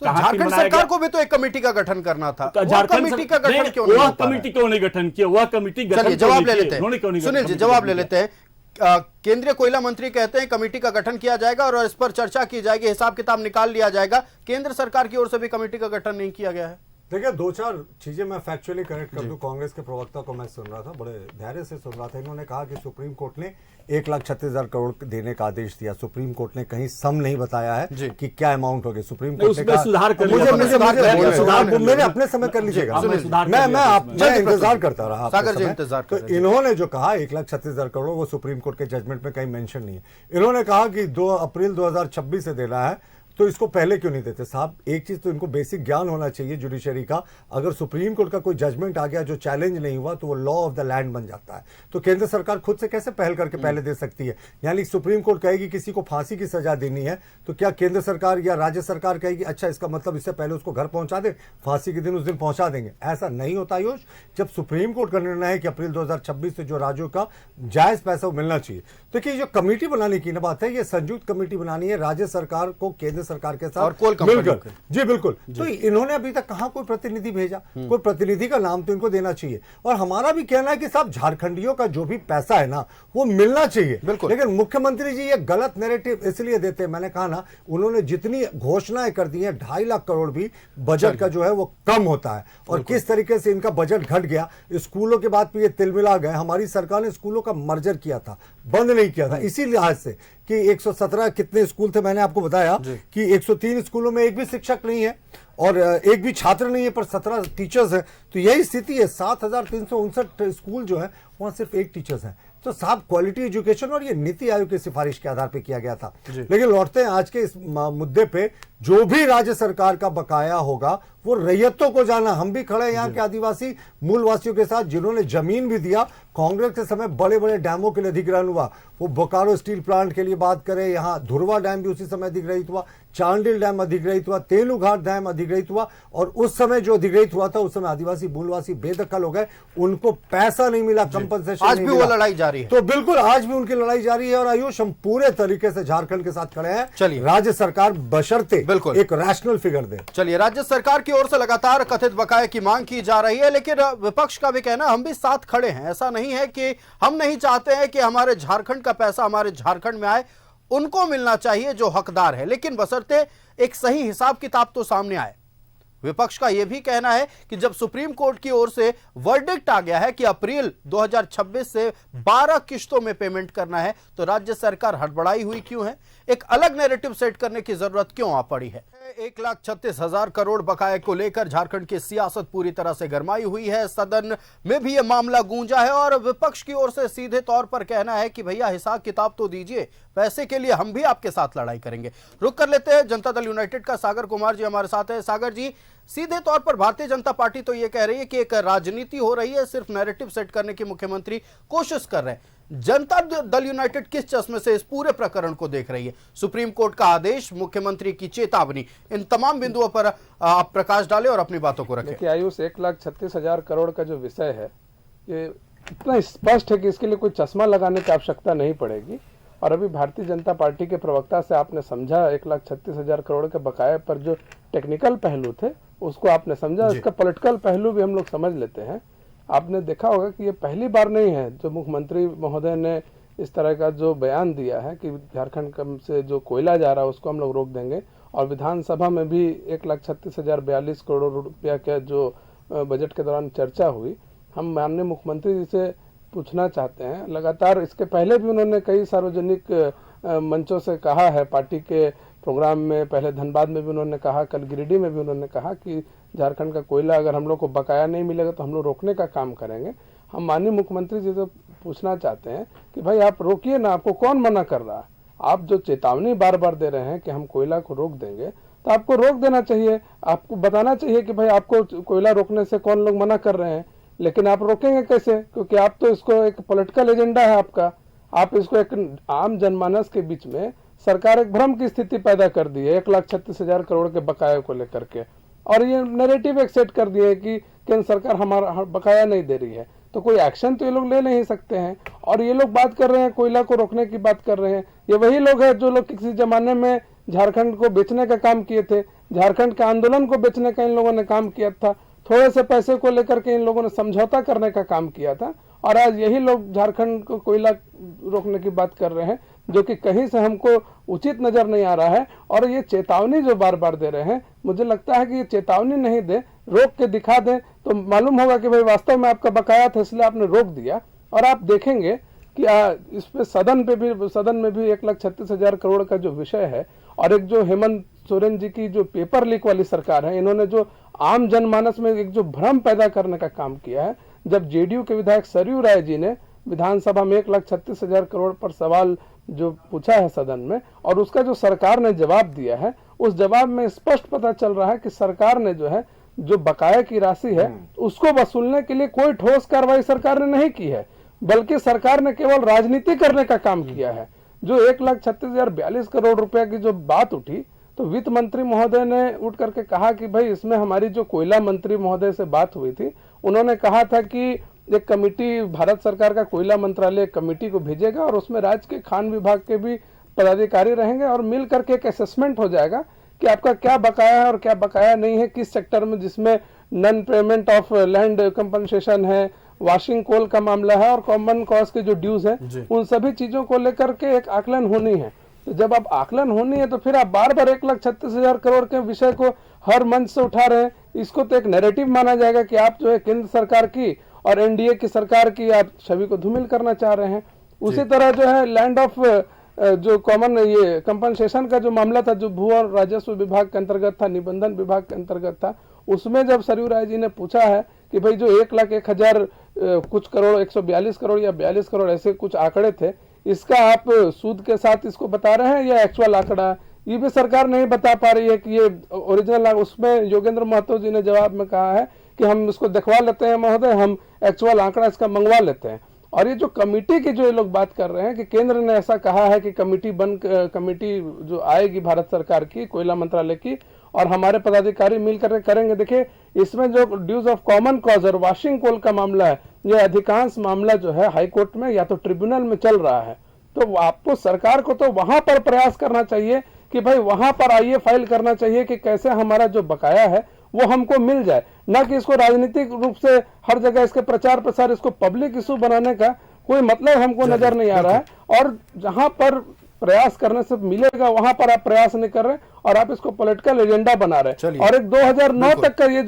Speaker 1: तो झारखंड सरकार को भी तो एक कमेटी का गठन करना था। झारखंड कमेटी का गठन क्यों नहीं?
Speaker 11: वह कमेटी क्यों नहीं गठन किया? वह कमेटी
Speaker 1: जवाब ले लेते हैं, सुनील जी जवाब ले लेते हैं। केंद्रीय कोयला मंत्री कहते हैं कमेटी का गठन किया जाएगा और इस पर चर्चा की जाएगी, हिसाब किताब निकाल लिया जाएगा। केंद्र सरकार की ओर से भी कमेटी का गठन नहीं किया गया है।
Speaker 10: देखिए 2-4 चीजें मैं फैक्चुअली करेक्ट कर दूं। कांग्रेस के प्रवक्ता को मैं सुन रहा था, बड़े धैर्य से सुन रहा था। इन्होंने कहा कि सुप्रीम कोर्ट ने 1,36,000 करोड़ देने का आदेश दिया। सुप्रीम कोर्ट ने कहीं सम नहीं बताया है कि क्या अमाउंट होगी। सुप्रीम कोर्ट ने कहा
Speaker 11: सुधार कर
Speaker 10: मैंने अपने समय कर लीजिएगा। मैं इंतजार करता रहा। तो इन्होंने जो कहा 1,36,000 करोड़, वो सुप्रीम कोर्ट के जजमेंट में कहीं मेंशन नहीं है। इन्होंने कहा कि 2 अप्रैल 2026 से देना है, तो इसको पहले क्यों नहीं देते साहब? एक चीज तो इनको बेसिक ज्ञान होना चाहिए जुडिशरी का। अगर सुप्रीम कोर्ट का कोई जजमेंट आ गया जो चैलेंज नहीं हुआ तो वो लॉ ऑफ द लैंड बन जाता है। तो केंद्र सरकार खुद से कैसे पहल करके पहले दे सकती है? यानी सुप्रीम कोर्ट कहेगी किसी को फांसी की सजा देनी है, तो क्या केंद्र सरकार या राज्य सरकार कहेगी अच्छा इसका मतलब इससे पहले उसको घर पहुंचा दे, फांसी के दिन उस दिन पहुंचा देंगे? ऐसा नहीं होता आयुष। जब सुप्रीम कोर्ट का निर्णय है कि अप्रैल 2026 से जो राज्यों का जायज पैसा वो मिलना चाहिए, तो कि जो कमेटी बनाने की ना बात है, ये संयुक्त कमेटी बनानी है राज्य सरकार को केंद्र सरकार के साथ मिलकर। जी बिल्कुल। तो इन्होंने अभी तक कहां कोई प्रतिनिधि भेजा? कोई प्रतिनिधि का नाम तो इनको देना चाहिए। और हमारा भी कहना है कि साहब झारखंडियों का जो भी पैसा है ना वो मिलना चाहिए। लेकिन मुख्यमंत्री जी ये गलत नैरेटिव इसलिए देते हैं, मैंने कहा ना, उन्होंने जितनी घोषणाएं कर दी है 2.5 लाख करोड़ भी बजट का जो है वो कम होता है। और किस तरीके से इनका बजट घट गया, स्कूलों के बाद ये तिलमिला गए। हमारी सरकार ने स्कूलों का मर्जर किया था, बंद नहीं किया था, इसी लिहाज से कि 117 कितने स्कूल थे, मैंने आपको बताया कि 103 स्कूलों में एक भी शिक्षक नहीं है और एक भी छात्र नहीं है, पर 17 टीचर्स हैं। तो यही स्थिति है। 7,359 स्कूल जो है वहां सिर्फ 1 टीचर्स है। तो साहब क्वालिटी एजुकेशन, और ये नीति आयोग की सिफारिश के आधार पे किया गया था। लेकिन लौटते हैं आज के इस मुद्दे पे, जो भी राज्य सरकार का बकाया होगा वो रैयतों को जाना। हम भी खड़े हैं यहाँ के आदिवासी मूलवासियों के साथ जिन्होंने जमीन भी दिया। कांग्रेस के समय बड़े बड़े डैमों के लिए अधिग्रहण हुआ, वो बोकारो स्टील प्लांट के लिए बात करें, यहाँ धुरवा डैम भी उसी समय अधिग्रहित हुआ, चांडिल डैम अधिग्रहित हुआ, तेलुघाट डैम अधिग्रहित हुआ। और उस समय जो अधिग्रहित हुआ था उस समय आदिवासी मूलवासी बेदखल हो गए, उनको पैसा नहीं मिला, कंपनसेशन।
Speaker 1: आज भी वो लड़ाई जारी है।
Speaker 10: तो बिल्कुल आज भी उनकी लड़ाई जारी है। और आयुष हम पूरे तरीके से झारखंड के साथ खड़े हैं। चलिए राज्य सरकार बशर्ते बिल्कुल एक रैशनल फिगर दे।
Speaker 1: चलिए राज्य सरकार की ओर से लगातार कथित बकाये की मांग की जा रही है, लेकिन विपक्ष का भी कहना हम भी साथ खड़े हैं। ऐसा नहीं है कि हम नहीं चाहते हैं कि हमारे झारखंड का पैसा हमारे झारखंड में आए, उनको मिलना चाहिए जो हकदार है, लेकिन बशर्ते एक सही हिसाब किताब तो सामने आए। विपक्ष का यह भी कहना है कि जब सुप्रीम कोर्ट की ओर से वर्डिक्ट आ गया है कि अप्रैल 2026 से 12 किश्तों में पेमेंट करना है, तो राज्य सरकार हड़बड़ाई हुई क्यों है? एक अलग नैरेटिव सेट करने की जरूरत क्यों आ पड़ी है? 1,36,000 करोड़ बकाये को लेकर झारखंड की सियासत पूरी तरह से गरमाई हुई है। सदन में भी यह मामला गूंजा है और विपक्ष की ओर से सीधे तौर पर कहना है कि भैया हिसाब किताब तो दीजिए, पैसे के लिए हम भी आपके साथ लड़ाई करेंगे। रुक कर लेते हैं, जनता दल यूनाइटेड का सागर कुमार जी हमारे साथ है। सागर जी, सीधे तौर पर भारतीय जनता पार्टी तो यह कह रही है कि एक राजनीति हो रही है, सिर्फ नैरेटिव सेट करने की मुख्यमंत्री कोशिश कर रहे हैं। जनता दल यूनाइटेड किस चश्मे से इस पूरे प्रकरण को देख रही है? सुप्रीम कोर्ट का आदेश, मुख्यमंत्री की चेतावनी, इन तमाम बिंदुओं पर आप प्रकाश डालें और अपनी बातों को रखें।
Speaker 12: आयुष 1,36,000 करोड़ का जो विषय है ये इतना स्पष्ट है कि इसके लिए कोई चश्मा लगाने की आवश्यकता नहीं पड़ेगी। और अभी भारतीय जनता पार्टी के प्रवक्ता से आपने समझा 1,36,000 करोड़ के बकाये पर जो टेक्निकल पहलू थे उसको आपने समझा, इसका पॉलिटिकल पहलू भी हम लोग समझ लेते हैं। आपने देखा होगा कि ये पहली बार नहीं है जो मुख्यमंत्री महोदय ने इस तरह का जो बयान दिया है कि झारखंड से जो कोयला जा रहा है उसको हम लोग रोक देंगे। और विधानसभा में भी 1,36,042 करोड़ रुपया का जो बजट के दौरान चर्चा हुई, हम माननीय मुख्यमंत्री जी से पूछना चाहते हैं, लगातार इसके पहले भी उन्होंने कई सार्वजनिक मंचों से कहा है, पार्टी के प्रोग्राम में, पहले धनबाद में भी उन्होंने कहा, कल गिरिडीह में भी उन्होंने कहा कि झारखंड का कोयला अगर हम लोग को बकाया नहीं मिलेगा तो हम लोग रोकने का काम करेंगे। हम माननीय मुख्यमंत्री जी से पूछना चाहते हैं कि भाई आप रोकिए ना, आपको कौन मना कर रहा है? आप जो चेतावनी बार बार दे रहे हैं कि हम कोयला को रोक देंगे, तो आपको रोक देना चाहिए। आपको बताना चाहिए कि भाई आपको कोयला रोकने से कौन लोग मना कर रहे हैं, लेकिन आप रोकेंगे कैसे? क्योंकि आप तो इसको एक पॉलिटिकल एजेंडा है आपका, आप इसको एक आम जनमानस के बीच में सरकार एक भ्रम की स्थिति पैदा कर दी है 1,36,000 करोड़ के बकाये को लेकर के, और ये नैरेटिव एक सेट कर दिया है कि केंद्र सरकार हमारा बकाया नहीं दे रही है, तो कोई एक्शन तो ये लोग ले नहीं सकते हैं। और ये लोग बात कर रहे हैं कोयला को रोकने की बात कर रहे हैं, ये वही लोग हैं जो लोग किसी जमाने में झारखंड को बेचने का काम किए थे, झारखंड के आंदोलन को बेचने का इन लोगों ने काम किया था, थोड़े से पैसे को लेकर के इन लोगों ने समझौता करने का काम किया था, और आज यही लोग झारखंड को कोयला रोकने की बात कर रहे हैं, जो कि कहीं से हमको उचित नजर नहीं आ रहा है। और ये चेतावनी जो बार बार दे रहे हैं, मुझे लगता है कि ये चेतावनी नहीं दे, रोक के दिखा दें तो मालूम होगा कि भाई वास्तव में आपका बकाया था इसलिए आपने रोक दिया। और आप देखेंगे कि इस पे सदन में भी 1,36,000 करोड़ का जो विषय है, और एक जो हेमंत सोरेन जी की जो पेपर लीक वाली सरकार है, इन्होंने जो आम जनमानस में एक जो भ्रम पैदा करने का काम किया है। जब जेडीयू के विधायक सरयू राय जी ने विधानसभा में 1,36,000 करोड़ पर सवाल जो पूछा है सदन में, और उसका जो सरकार ने जवाब दिया है, उस जवाब में स्पष्ट पता चल रहा है कि सरकार ने जो है जो बकाया की राशि है उसको वसूलने के लिए कोई ठोस कार्रवाई सरकार ने नहीं की है, बल्कि सरकार ने केवल राजनीति करने का काम किया है। जो 1,36,042 करोड़ रुपया की जो बात उठी, तो वित्त मंत्री महोदय ने उठ करके कहा कि भाई इसमें हमारी जो कोयला मंत्री महोदय से बात हुई थी, उन्होंने कहा था कि एक कमेटी, भारत सरकार का कोयला मंत्रालय कमेटी को भेजेगा और उसमें राज्य के खान विभाग के भी पदाधिकारी रहेंगे, और मिल करके एक असेसमेंट हो जाएगा कि आपका क्या बकाया है और क्या बकाया नहीं है, किस सेक्टर में जिसमें non payment of land compensation है, वॉशिंग कोल का मामला है, और कॉमन कॉज के जो ड्यूज है, उन सभी चीजों को लेकर के एक आकलन होनी है। तो जब आप आकलन होनी है तो फिर आप बार बार 1,36,000 करोड़ के विषय को हर मंच से उठा रहे हैं। इसको तो एक नैरेटिव माना जाएगा कि आप जो है केंद्र सरकार की और एनडीए की सरकार की आप छवि को धूमिल करना चाह रहे हैं। उसी तरह जो है लैंड ऑफ जो कॉमन ये कंपनसेशन का जो मामला था, जो भू और राजस्व विभाग के अंतर्गत था, निबंधन विभाग के अंतर्गत था, उसमें जब सरयू राय जी ने पूछा है कि भाई जो 1,01,000 कुछ करोड़, 142 करोड़ या 42 करोड़ ऐसे कुछ आंकड़े थे, इसका आप सूद के साथ इसको बता रहे हैं या एक्चुअल आंकड़ा, ये भी सरकार नहीं बता पा रही है कि ये ओरिजिनल। उसमें योगेंद्र महतो जी ने जवाब में कहा है कि हम इसको दिखवा लेते हैं महोदय, हम एक्चुअल आंकड़ा इसका मंगवा लेते हैं। और ये जो कमेटी की जो ये लोग बात कर रहे हैं कि केंद्र ने ऐसा कहा है कि कमेटी जो आएगी भारत सरकार की, कोयला मंत्रालय की, और हमारे पदाधिकारी मिलकर करेंगे। देखिए इसमें जो ड्यूज ऑफ कॉमन कॉज और वॉशिंग कोल का मामला है, ये अधिकांश मामला जो है हाई कोर्ट में या तो ट्रिब्यूनल में चल रहा है। तो आपको सरकार को तो वहां पर प्रयास करना चाहिए कि भाई वहां पर आइए, फाइल करना चाहिए कि कैसे हमारा जो बकाया है वो हमको मिल जाए, ना कि इसको राजनीतिक रूप से हर जगह इसके प्रचार प्रसार, इसको पब्लिक इशू बनाने का कोई मतलब हमको नजर नहीं आ रहा है। और जहां पर प्रयास करने से मिलेगा, वहां पर आप प्रयास नहीं कर रहे और आप इसको पॉलिटिकल एजेंडा बना रहे हैं। और एक 2009 तक का ये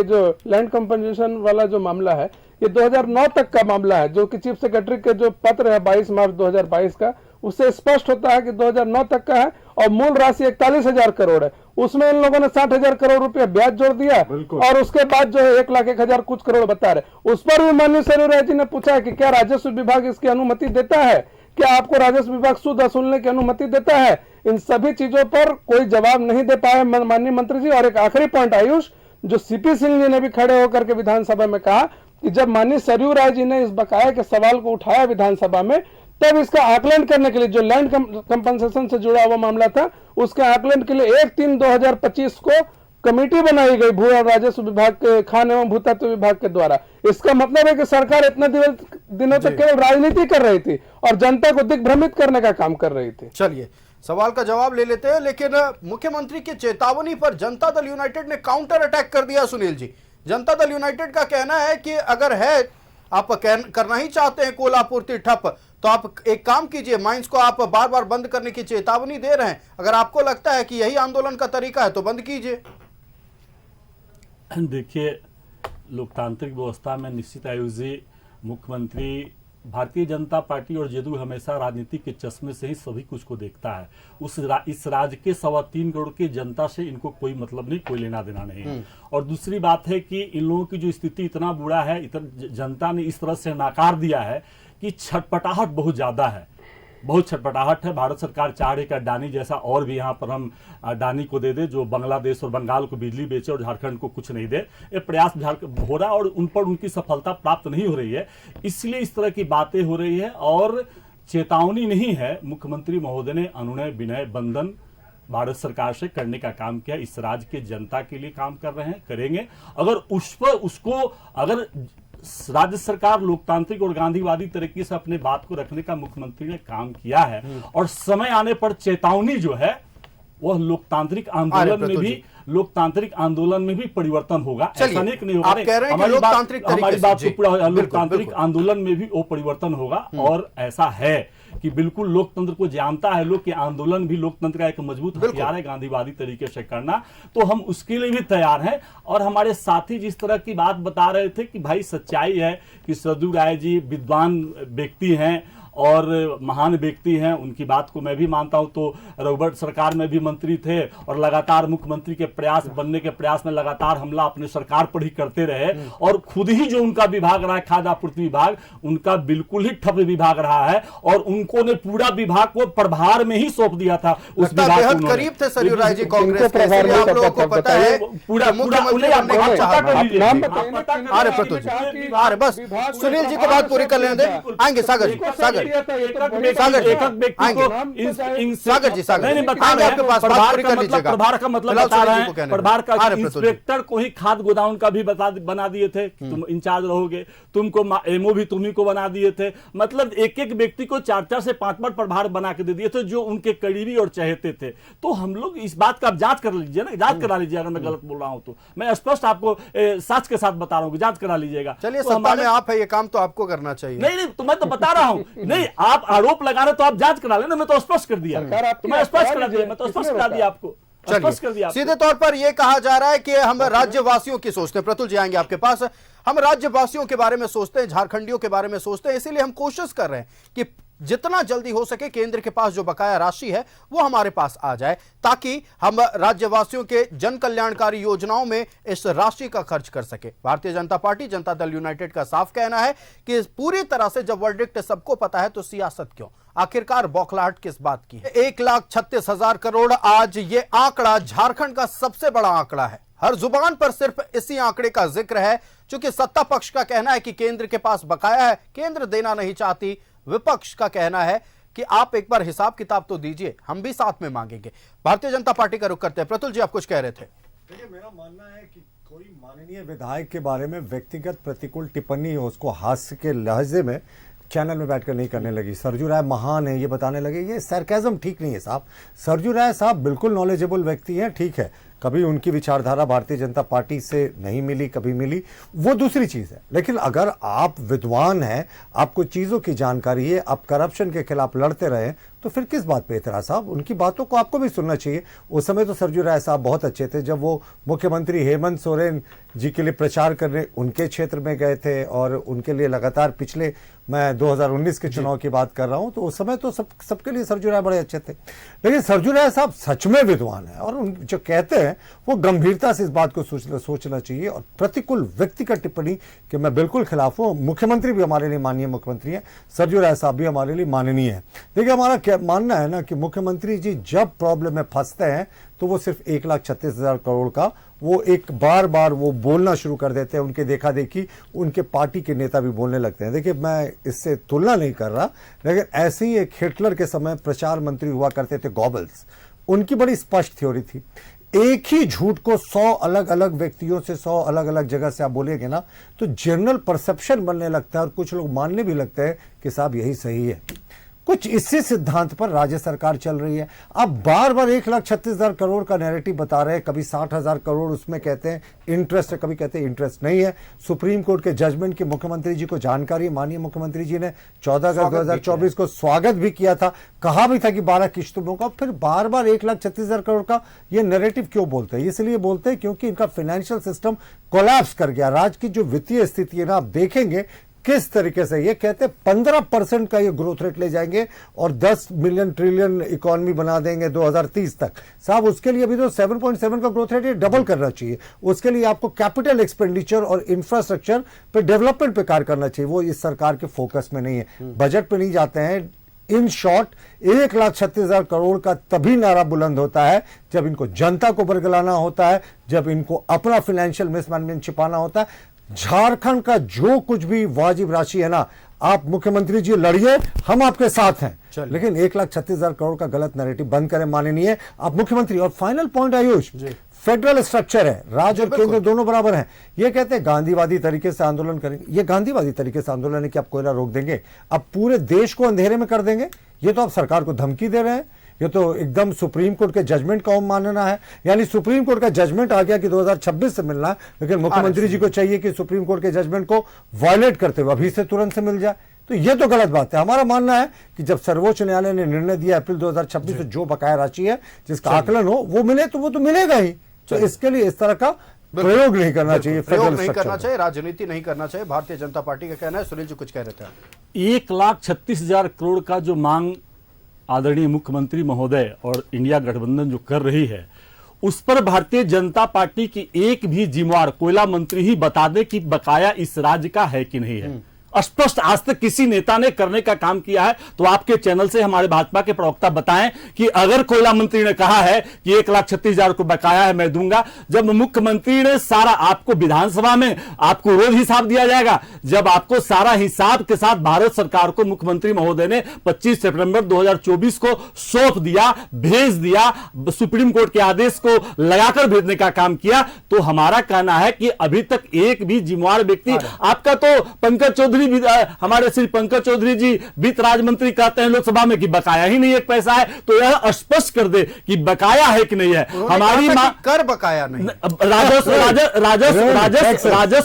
Speaker 12: जो लैंड कंपनसेशन वाला जो मामला है, ये 2009 तक का मामला है, जो कि चीफ सेक्रेटरी के जो पत्र है 22 मार्च 2022 का, उससे स्पष्ट होता है कि 2009 तक का है और मूल राशि 41,000 करोड़ है। उसमें इन लोगों ने 60,000 करोड़ रुपया ब्याज जोड़ दिया और उसके बाद जो है 1,01,000 कुछ करोड़ बता रहे। उस पर भी माननीय सरयू राय जी ने पूछा है कि क्या राजस्व विभाग इसकी अनुमति देता है, क्या आपको राजस्व विभाग सूद वसूलने की अनुमति देता है? इन सभी चीजों पर कोई जवाब नहीं दे पाए माननीय मंत्री जी। और एक आखिरी पॉइंट आयुष, जो सीपी सिंह जी ने भी खड़े होकर के विधानसभा में कहा कि जब माननीय सरयू राय जी ने इस बकाया के सवाल को उठाया विधानसभा में, तब इसका आकलन करने के लिए जो लैंड कंपनसेशन से जुड़ा हुआ मामला था, उसके आकलन के लिए 1/3/2025 को कमेटी बनाई गई भू और राजस्व विभाग के, खान एवं भूतत्व विभाग के द्वारा। इसका मतलब है कि सरकार इतने दिनों तक केवल राजनीति कर रही थी और जनता को दिग्भ्रमित करने का काम कर रही थी।
Speaker 1: चलिए सवाल का जवाब ले लेते हैं, लेकिन मुख्यमंत्री की चेतावनी पर जनता दल यूनाइटेड ने काउंटर अटैक कर दिया। सुनील जी, जनता दल यूनाइटेड का कहना है कि अगर है आप करना ही चाहते हैं कोयला आपूर्ति ठप, तो आप एक काम कीजिए, माइंस को आप बार बार बंद करने की चेतावनी दे रहे हैं। अगर आपको लगता है कि यही आंदोलन का तरीका है तो बंद कीजिए।
Speaker 11: देखिए, लोकतांत्रिक व्यवस्था में निश्चित आयु जी मुख्यमंत्री, भारतीय जनता पार्टी और जेडीयू हमेशा राजनीति के चश्मे से ही सभी कुछ को देखता है। इस राज्य के 3.25 करोड़ की जनता से इनको कोई मतलब नहीं, कोई लेना देना नहीं। और दूसरी बात है कि इन लोगों की जो स्थिति इतना बुरा है, जनता ने इस तरह से नाकार दिया है कि छटपटाहट बहुत ज्यादा है, बहुत छटपटाहट है। भारत सरकार चाह रही कि अडानी जैसा और भी यहाँ पर हम अडानी को दे दे, जो बांग्लादेश और बंगाल को बिजली बेचे और झारखंड को कुछ नहीं दे। ये प्रयास हो रहा है और उन पर उनकी सफलता प्राप्त नहीं हो रही है, इसलिए इस तरह की बातें हो रही है। और चेतावनी नहीं है, मुख्यमंत्री महोदय ने अनुनय विनय बंधन भारत सरकार से करने का काम किया। इस राज्य के जनता के लिए काम कर रहे हैं, करेंगे। अगर अगर राज्य सरकार लोकतांत्रिक और गांधीवादी तरीके से अपने बात को रखने का मुख्यमंत्री ने काम किया है और समय आने पर चेतावनी जो है वह लोकतांत्रिक आंदोलन में भी परिवर्तन होगा। ऐसा नहीं होगा। हमारी बात को पूरा लोकतांत्रिक आंदोलन में भी वो परिवर्तन होगा। और ऐसा है कि बिल्कुल लोकतंत्र को जानता है लोग कि आंदोलन भी लोकतंत्र का एक मजबूत हथियार है गांधीवादी तरीके से करना, तो हम उसके लिए भी तैयार हैं। और हमारे साथी जिस तरह की बात बता रहे थे कि भाई सच्चाई है कि सरयू राय जी विद्वान व्यक्ति हैं और महान व्यक्ति हैं, उनकी बात को मैं भी मानता हूं। तो रघुवर सरकार में भी मंत्री थे और लगातार मुख्यमंत्री के प्रयास बनने के प्रयास में लगातार हमला अपने सरकार पर ही करते रहे। और खुद ही जो उनका विभाग रहा है खाद्य आपूर्ति विभाग, उनका बिल्कुल ही ठप विभाग रहा है और उनको ने पूरा विभाग को प्रभार में ही सौंप दिया था। उस विभाग को
Speaker 1: करीब थे सरयू राय जी कांग्रेस के, आप लोगों को पता है पूरा बस सुनील जी को बात पूरी कर लेने दें। आएंगे सागर जी, सागर जी बताएंगे आपके पास, बात पूरी कर लीजिएगा।
Speaker 11: प्रभार का मतलब बता रहे हैं, प्रभार का इंस्पेक्टर को ही खाद्य गोदाम का भी बना दिए थे कि तुम इंचार्ज रहोगे, तुमको एमओ भी तुम्ही को बना दिए थे। मतलब एक एक व्यक्ति को 4 से 5 प्रभार बना के दे दिए थे जो उनके करीबी और चहेते थे। तो हम लोग इस बात का आप जांच कर लीजिए ना, जांच करा लीजिए। अगर मैं गलत बोल रहा हूं तो मैं स्पष्ट आपको सच के साथ बता रहा हूं, जांच करा लीजिएगा।
Speaker 1: चलिए, सत्ता में आप है, ये काम तो आपको करना चाहिए।
Speaker 11: नहीं, तो मैं तो बता रहा हूं। नहीं, आप आरोप लगा रहे तो आप जांच करा लेना, मैं तो स्पष्ट कर दिया, तो मैं स्पष्ट करा दिया, मैं तो स्पष्ट करा दिया आपको।
Speaker 1: सीधे तौर पर यह कहा जा रहा है कि हम राज्यवासियों की सोचते हैं। प्रतुल जी आएंगे आपके पास। हम राज्यवासियों के बारे में सोचते हैं, झारखंडियों के बारे में सोचते हैं, इसीलिए हम कोशिश कर रहे हैं कि जितना जल्दी हो सके केंद्र के पास जो बकाया राशि है वो हमारे पास आ जाए, ताकि हम राज्यवासियों के जन कल्याणकारी योजनाओं में इस राशि का खर्च कर सके। भारतीय जनता पार्टी, जनता दल यूनाइटेड का साफ कहना है कि पूरी तरह से जब वर्डिक्ट सबको पता है तो सियासत क्यों? आखिरकार बौखलाहट किस बात की है? 1,36,000 करोड़, आज ये आंकड़ा झारखंड का सबसे बड़ा आंकड़ा है। हर जुबान पर सिर्फ इसी आंकड़े का जिक्र है, क्योंकि सत्ता पक्ष का कहना है कि केंद्र के पास बकाया है, केंद्र देना नहीं चाहती। विपक्ष का कहना है कि आप एक बार हिसाब किताब तो दीजिए, हम भी साथ में मांगेंगे। भारतीय जनता पार्टी का रुख करते हैं। प्रतुल जी, आप कुछ कह रहे थे।
Speaker 10: देखिए, मेरा मानना है कि कोई माननीय विधायक के बारे में व्यक्तिगत प्रतिकूल टिप्पणी हो, उसको हास्य के लहजे में चैनल में बैठकर नहीं करने लगी। सरयू राय महान है ये बताने लगे, ये सरकाज़म ठीक नहीं है साहब। सरयू राय साहब बिल्कुल नॉलेजेबल व्यक्ति हैं, ठीक है, कभी उनकी विचारधारा भारतीय जनता पार्टी से नहीं मिली, कभी मिली, वो दूसरी चीज है। लेकिन अगर आप विद्वान हैं, आपको चीजों की जानकारी है, आप करप्शन के खिलाफ लड़ते रहे, तो फिर किस बात पे इतराज साहब? उनकी बातों को आपको भी सुनना चाहिए। उस समय तो सरजू राय साहब बहुत अच्छे थे, जब वो मुख्यमंत्री हेमंत सोरेन जी के लिए प्रचार करने उनके क्षेत्र में गए थे और उनके लिए लगातार पिछले, मैं 2019 के चुनाव की बात कर रहा हूं, तो उस समय तो सबके लिए सरजू राय बड़े अच्छे थे। लेकिन सरजू राय साहब सच में विद्वान है और जो कहते हैं वो गंभीरता से इस बात को सोचना चाहिए। और प्रतिकूल व्यक्ति का टिप्पणी कि मैं बिल्कुल खिलाफ हूं। मुख्यमंत्री भी हमारे लिए माननीय मुख्यमंत्री है, सरजू राय साहब भी हमारे लिए माननीय है। देखिए, हमारा क्या मानना है ना कि मुख्यमंत्री जी जब प्रॉब्लम में फंसते हैं तो वो सिर्फ 1,36,000 करोड़ का वो एक बार बार वो बोलना शुरू कर देते हैं। उनके देखा देखी उनके पार्टी के नेता भी बोलने लगते हैं। देखिए, मैं इससे तुलना नहीं कर रहा, लेकिन ऐसे ही एक हिटलर के समय प्रचार मंत्री हुआ करते थे गॉबल्स, उनकी बड़ी स्पष्ट थ्योरी थी। एक ही झूठ को 100 अलग अलग व्यक्तियों से 100 अलग अलग जगह से आप बोलेंगे ना, तो जनरल परसेप्शन बनने लगता है और कुछ लोग मानने भी लगते हैं कि साहब यही सही है। कुछ इसी सिद्धांत पर राज्य सरकार चल रही है। आप बार बार 1,36,000 करोड़ का नैरेटिव बता रहे हैं, कभी 60,000 करोड़ उसमें कहते हैं इंटरेस्ट है, कभी कहते हैं इंटरेस्ट नहीं है। सुप्रीम कोर्ट के जजमेंट की मुख्यमंत्री जी को जानकारी, माननीय मुख्यमंत्री जी ने 14 अगस्त 2024 को स्वागत भी किया था, कहा भी था कि 12 किश्तों का। फिर बार बार 1,36,000 करोड़ का ये नैरेटिव क्यों बोलते हैं? इसलिए बोलते हैं क्योंकि इनका फाइनेंशियल सिस्टम कोलैप्स कर गया। राज्य की जो वित्तीय स्थिति है ना, आप देखेंगे किस तरीके से ये कहते हैं 15% का ये ग्रोथ रेट ले जाएंगे और 10 मिलियन ट्रिलियन इकोनॉमी बना देंगे 2030 तक। साहब, उसके लिए अभी तो 7.7 का ग्रोथ रेट ये डबल करना चाहिए। उसके लिए आपको कैपिटल एक्सपेंडिचर और इंफ्रास्ट्रक्चर पे, डेवलपमेंट पे कार्य करना चाहिए। वो इस सरकार के फोकस में नहीं है, बजट पे नहीं जाते हैं। इन शॉर्ट 1,36,000 करोड़ का तभी नारा बुलंद होता है जब इनको जनता को बरगलाना होता है, जब इनको अपना फाइनेंशियल मिसमैनेजमेंट छिपाना होता है। झारखंड का जो कुछ भी वाजिब राशि है ना, आप मुख्यमंत्री जी लड़िए, हम आपके साथ हैं, लेकिन 1,36,000 करोड़ का गलत नैरेटिव बंद करें माननीय आप मुख्यमंत्री। और final point Ayush, federal structure है, राज्य और केंद्र दोनों बराबर हैं। ये कहते हैं गांधीवादी तरीके से आंदोलन करेंगे। ये गांधीवादी तरीके से आंदोलन है कि आप कोयला रोक देंगे, आप पूरे देश को अंधेरे में कर देंगे? ये तो आप सरकार को धमकी दे रहे हैं। ये तो एकदम सुप्रीम कोर्ट के जजमेंट का मानना है। यानी सुप्रीम कोर्ट का जजमेंट आ गया कि 2026 से मिलना है, लेकिन मुख्यमंत्री जी को चाहिए कि सुप्रीम कोर्ट के जजमेंट को वायलेट करते हुए अभी से तुरंत से मिल जाए। तो ये तो गलत बात है। हमारा मानना है कि जब सर्वोच्च न्यायालय ने निर्णय दिया अप्रैल 2026 से जो बकाया राशि है, जिसका आकलन हो वो मिले, तो वो तो मिलेगा ही। तो इसके लिए इस तरह का प्रयोग नहीं करना चाहिए,
Speaker 1: प्रयोग नहीं करना चाहिए, राजनीति नहीं करना चाहिए, भारतीय जनता पार्टी का कहना है। सुनील जी कुछ कह रहे थे।
Speaker 11: 1,36,000 करोड़ का जो मांग आदरणीय मुख्यमंत्री महोदय और इंडिया गठबंधन जो कर रही है, उस पर भारतीय जनता पार्टी की एक भी जिम्मेवार कोयला मंत्री ही बता दे कि बकाया इस राज्य का है कि नहीं है। स्पष्ट आज तक किसी नेता ने करने का काम किया है तो आपके चैनल से हमारे भाजपा के प्रवक्ता बताएं कि अगर कोयला मंत्री ने कहा है कि 1,36,000 को बकाया है मैं दूंगा, जब मुख्यमंत्री ने सारा, आपको विधानसभा में आपको रोज हिसाब दिया जाएगा, जब आपको सारा हिसाब के साथ भारत सरकार को मुख्यमंत्री महोदय ने 25 सितंबर 2024 को सौंप दिया, भेज दिया, सुप्रीम कोर्ट के आदेश को लगाकर भेजने का काम किया, तो हमारा कहना है कि अभी तक एक भी जिम्मेवार व्यक्ति, आपका तो पंकज चौधरी, हमारे श्री पंकज चौधरी जी वित्त राज्य मंत्री कहते हैं लोकसभा में कि बकाया ही नहीं एक पैसा है, तो यह स्पष्ट कर दे कि बकाया है कि नहीं है। हमारी
Speaker 1: कर बकाया नहीं,
Speaker 11: राजस्व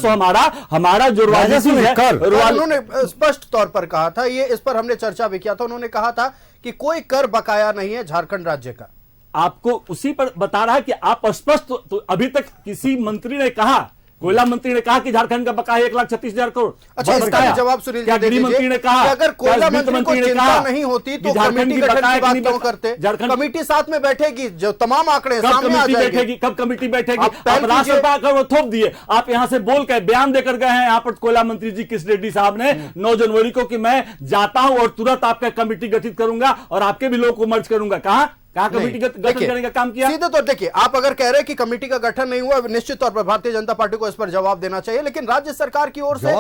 Speaker 11: हमारा जो राजस्व है,
Speaker 1: उन्होंने स्पष्ट तौर पर कहा था, ये इस पर हमने चर्चा भी किया था, उन्होंने कहा था कि कोई कर बकाया नहीं है झारखंड राज्य का।
Speaker 11: आपको उसी पर बता रहा है कि आप स्पष्ट, तो अभी तक किसी मंत्री ने कहा, कोयला मंत्री ने कहा कि झारखंड का बकाया 1,36,000 करोड़।
Speaker 1: अच्छा, इसका जवाब सुनील जी दे
Speaker 11: मंत्री ने कहा,
Speaker 1: अगर कोयला मंत्री को चिंता नहीं होती तो कमेटी गठन की बात क्यों करते? कमेटी साथ में बैठेगी, जो तमाम आंकड़े सामने आ जाएंगे।
Speaker 11: कब कमेटी बैठेगी? आप राष्ट्रपति को थोप दिए, आप यहां से बोल के बयान देकर गए हैं यहाँ पर कोयला मंत्री जी किशन रेड्डी साहब ने 9 जनवरी को कि मैं जाता हूं और तुरंत आपका कमेटी गठित करूंगा और आपके भी लोगों को मर्ज करूंगा। कहा कमेटी गठन करने का काम किया?
Speaker 1: सीधे तो देखिए, आप अगर कह रहे हैं कि कमेटी का गठन नहीं हुआ, निश्चित तौर पर भारतीय जनता पार्टी को इस पर जवाब देना चाहिए, लेकिन राज्य सरकार की ओर से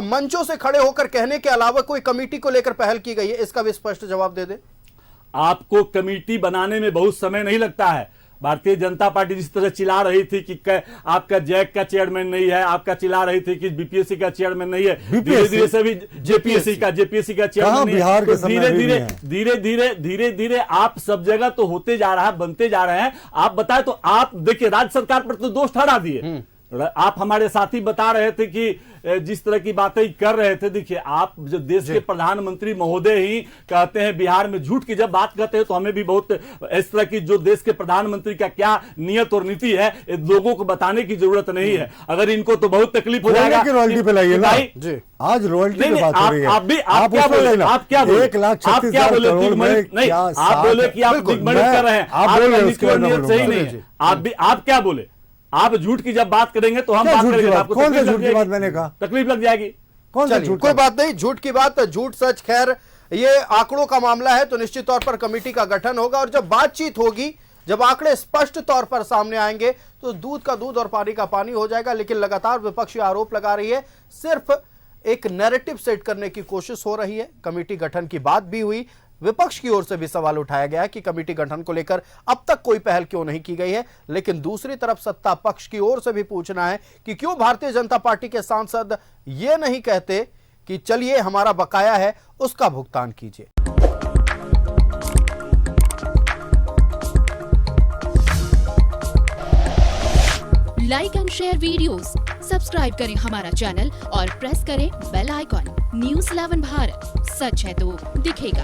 Speaker 1: मंचों से खड़े होकर कहने के अलावा कोई कमेटी को लेकर पहल की गई है, इसका भी स्पष्ट जवाब दे दे।
Speaker 11: आपको कमेटी बनाने में बहुत समय नहीं लगता है, भारतीय जनता पार्टी जिस तरह चिल्ला रही थी कि आपका जैक का चेयरमैन नहीं है, आपका चिल्ला रही थी कि बीपीएससी का चेयरमैन नहीं है, धीरे धीरे सभी जेपीएससी का चेयरमैन नहीं है, तो धीरे धीरे आप सब जगह तो होते जा रहा है, बनते जा रहे हैं। आप बताए तो आप देखिए राज्य सरकार पर तो दोष ठहरा दिए। आप हमारे साथी बता रहे थे कि जिस तरह की बातें कर रहे थे, देखिए आप जो देश के प्रधानमंत्री महोदय ही कहते हैं बिहार में झूठ की जब बात करते हैं तो हमें भी बहुत इस तरह की जो देश के प्रधानमंत्री का क्या नियत और नीति है लोगों को बताने की जरूरत नहीं है। अगर इनको तो बहुत तकलीफ हो जाएगा
Speaker 10: रॉयल्टी पे लाइए ना जी, आज रॉयल्टी पे बात हो रही है।
Speaker 11: आप क्या बोले, आप क्या बोले,
Speaker 10: 1,36,000 करोड़ में
Speaker 11: नहीं, आप बोले कि आप दिग्भ्रमित कर रहे हैं, आपका नीति और नियत सही नहीं है। आप क्या बोले, आप झूठ की जब बात करेंगे तो हम बात करेंगे, आपको
Speaker 10: कौन सा झूठ की बात मैंने कहा,
Speaker 11: तकलीफ लग जाएगी।
Speaker 10: कौन सा झूठ?
Speaker 1: कोई बात नहीं, झूठ की बात, झूठ सच खैर ये आंकड़ों का मामला है, तो निश्चित तौर पर कमेटी का गठन होगा और जब बातचीत होगी, जब आंकड़े स्पष्ट तौर पर सामने आएंगे तो दूध का दूध और पानी का पानी हो जाएगा। लेकिन लगातार विपक्षी आरोप लगा रही है, सिर्फ एक नैरेटिव सेट करने की कोशिश हो रही है। कमेटी गठन की बात भी हुई, विपक्ष की ओर से भी सवाल उठाया गया कि कमेटी गठन को लेकर अब तक कोई पहल क्यों नहीं की गई है। लेकिन दूसरी तरफ सत्ता पक्ष की ओर से भी पूछना है कि क्यों भारतीय जनता पार्टी के सांसद ये नहीं कहते कि चलिए हमारा बकाया है उसका भुगतान कीजिए।
Speaker 13: Like and share videos, subscribe करें हमारा चैनल और प्रेस करें बेल आइकॉन। न्यूज़ 11 भारत, सच है तो दिखेगा।